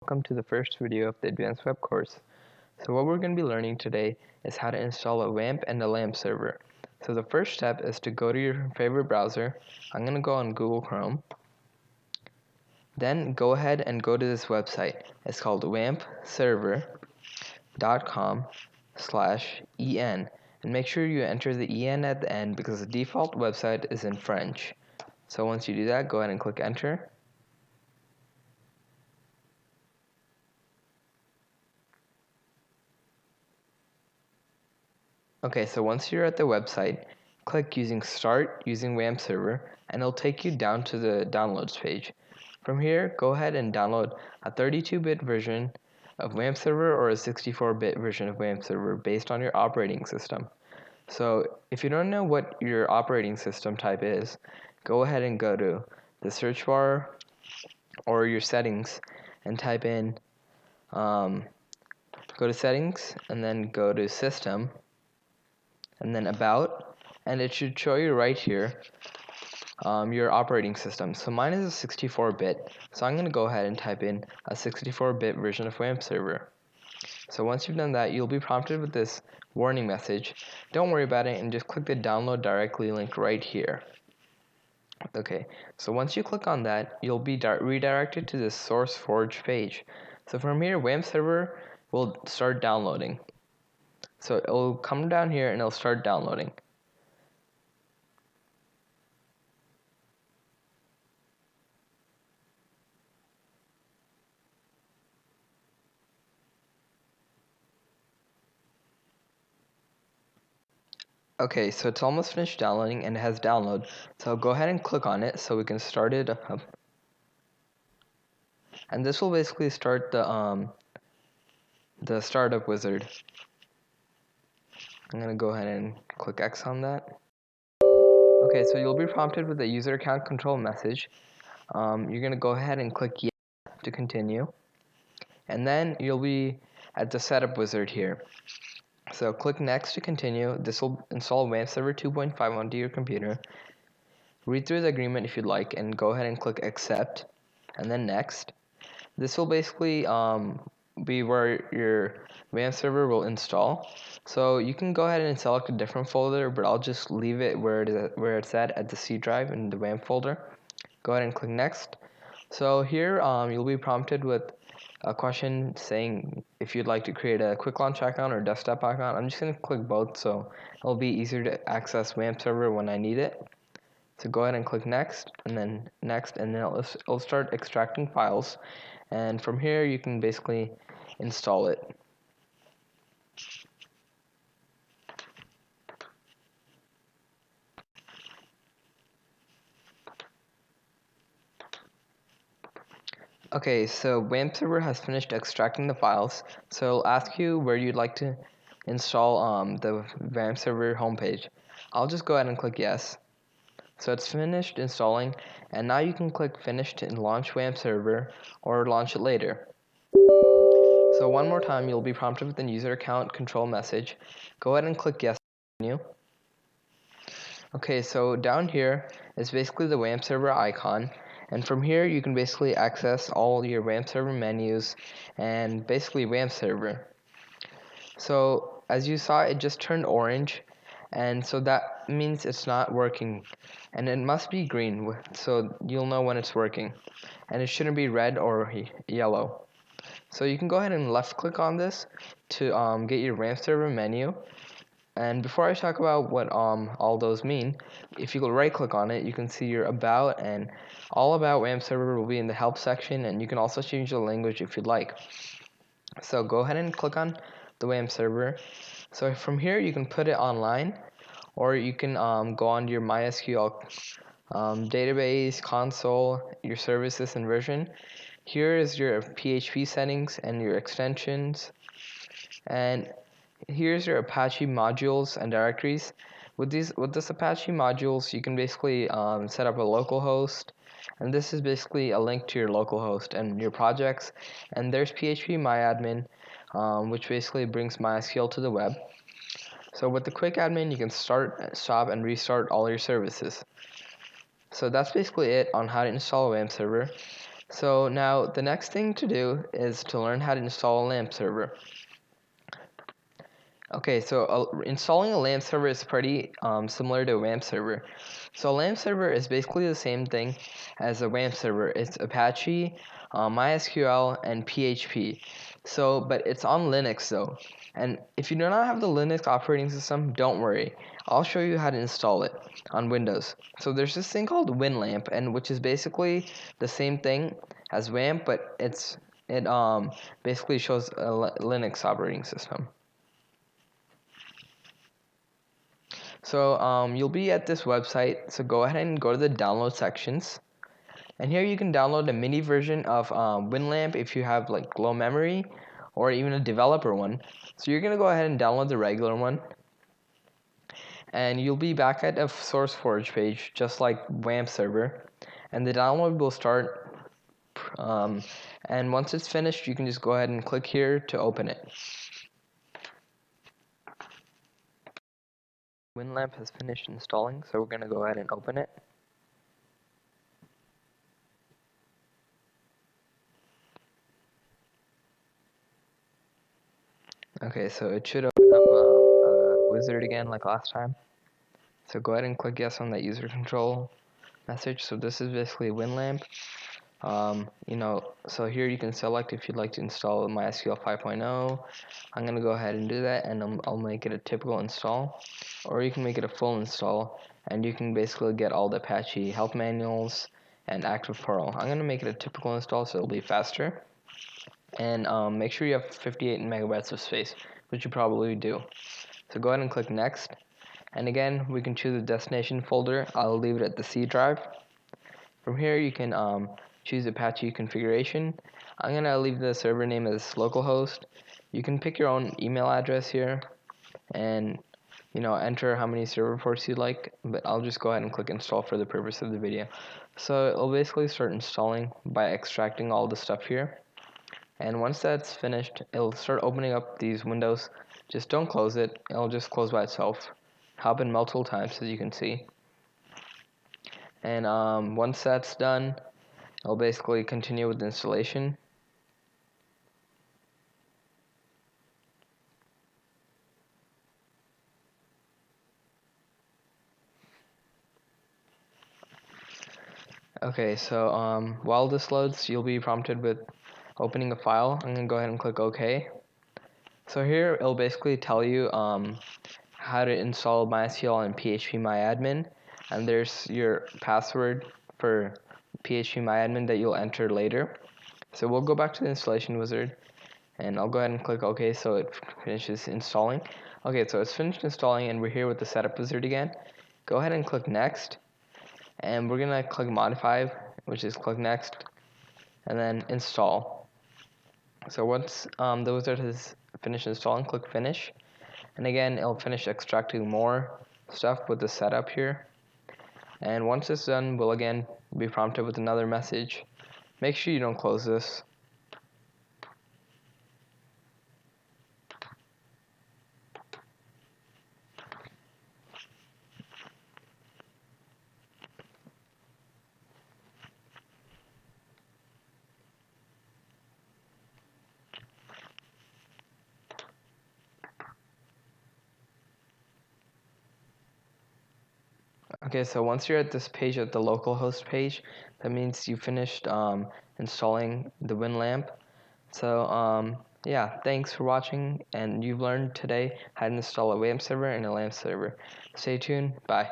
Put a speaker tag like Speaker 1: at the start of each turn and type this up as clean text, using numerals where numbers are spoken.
Speaker 1: Welcome to the first video of the Advanced Web course. So what we're going to be learning today is how to install a WAMP and a LAMP server. So the first step is to go to your favorite browser. I'm going to go on Google Chrome. Then go ahead and go to this website. It's called wampserver.com/en, and make sure you enter the en at the end because the default website is in French. So once you do that, go ahead and click enter. Okay, so once you're at the website, click Start using WAMP server, and it'll take you down to the downloads page. From here, go ahead and download a 32-bit version of WAMP server or a 64-bit version of WAMP server based on your operating system. So if you don't know what your operating system type is, go ahead and go to the search bar or your settings and type in, go to settings and then go to system and then about, and it should show you right here your operating system. So mine is a 64-bit, so I'm going to go ahead and type in a 64-bit version of WAMP server. So once you've done that, you'll be prompted with this warning message. Don't worry about it and just click the download directly link right here. Okay, so once you click on that, you'll be redirected to the SourceForge page. So from here, WAMP server will start downloading. So it'll come down here and it'll start downloading. Okay, so it's almost finished downloading and it has download. So go ahead and click on it so we can start it up. And this will basically start the startup wizard. I'm gonna go ahead and click X on that. Okay, so you'll be prompted with a user account control message. You're gonna go ahead and click yes to continue, and then you'll be at the setup wizard here. So click next to continue. This will install WAMP server 2.5 onto your computer. Read through the agreement if you'd like, and go ahead and click accept, and then next. This will basically be where your WAMP server will install. So you can go ahead and select a different folder, but I'll just leave it where it's at the C drive in the WAMP folder. Go ahead and click next. So here you'll be prompted with a question saying if you'd like to create a quick launch account or desktop account. I'm just going to click both so it'll be easier to access WAMP server when I need it. So go ahead and click next, and then next, and then it'll start extracting files, and from here you can basically install it. Okay, so WAMP server has finished extracting the files, so it'll ask you where you'd like to install the WAMP server homepage. I'll just go ahead and click yes. So it's finished installing, and now you can click finish to launch WAMP server or launch it later. So one more time, you'll be prompted with the user account control message. Go ahead and click yes to continue. Okay, so down here is basically the WAMP server icon, and from here you can basically access all your WAMP server menus and basically WAMP server. So as you saw, it just turned orange, and so that means it's not working, and it must be green so you'll know when it's working, and it shouldn't be red or yellow. So you can go ahead and left click on this to get your WAMP server menu. And before I talk about what all those mean, if you go right click on it, you can see your about, and all about WAMP server will be in the help section, and you can also change the language if you'd like. So go ahead and click on the WAMP server. So from here you can put it online, or you can go on your MySQL database, console, your services and version. Here is your PHP settings and your extensions, and here's your Apache modules and directories. With this Apache modules, you can basically set up a local host, and this is basically a link to your local host and your projects. And there's PHP MyAdmin, which basically brings MySQL to the web. So with the quick admin, you can start, stop, and restart all your services. So that's basically it on how to install a WAMP server. So now the next thing to do is to learn how to install a LAMP server. Okay, so installing a LAMP server is pretty similar to a WAMP server. So a LAMP server is basically the same thing as a WAMP server. It's Apache, MySQL, and PHP. So, but it's on Linux though. And if you do not have the Linux operating system, don't worry. I'll show you how to install it on Windows. So there's this thing called WinLAMP, and which is basically the same thing as WAMP, but it basically shows a Linux operating system. So you'll be at this website, so go ahead and go to the download sections. And here you can download a mini version of WinLAMP if you have like low memory or even a developer one. So you're gonna go ahead and download the regular one. And you'll be back at a SourceForge page, just like WAMP server. And the download will start. And once it's finished, you can just go ahead and click here to open it. WinLAMP has finished installing, so we're going to go ahead and open it. Okay, so it should open up a wizard again like last time. So go ahead and click yes on that user control message. So this is basically WinLAMP. So here you can select if you'd like to install MySQL 5.0. I'm going to go ahead and do that, and I'll make it a typical install. Or you can make it a full install, and you can basically get all the Apache help manuals and active Perl. I'm going to make it a typical install so it'll be faster. And make sure you have 58 megabytes of space, which you probably do. So go ahead and click next. And again, we can choose the destination folder. I'll leave it at the C drive. From here, you can choose Apache configuration. I'm going to leave the server name as localhost. You can pick your own email address here and enter how many server ports you'd like, but I'll just go ahead and click install for the purpose of the video. So it'll basically start installing by extracting all the stuff here. And once that's finished, it'll start opening up these windows. Just don't close it. It'll just close by itself. Happen multiple times, as you can see. And once that's done, it'll basically continue with the installation. Okay, so while this loads, you'll be prompted with opening a file. I'm going to go ahead and click OK. So here, it'll basically tell you how to install MySQL and phpMyAdmin. And there's your password for phpMyAdmin that you'll enter later. So we'll go back to the installation wizard, and I'll go ahead and click OK so it finishes installing. Okay, so it's finished installing, and we're here with the setup wizard again. Go ahead and click next, and we're gonna click modify, which is click next, and then install. So once the wizard has finished installing, click finish, and again it'll finish extracting more stuff with the setup here. And once it's done, we'll again be prompted with another message. Make sure you don't close this. Okay, so once you're at this page, at the localhost page, that means you finished installing the WinLAMP. So yeah, thanks for watching, and you've learned today how to install a WAMP server and a LAMP server. Stay tuned. Bye.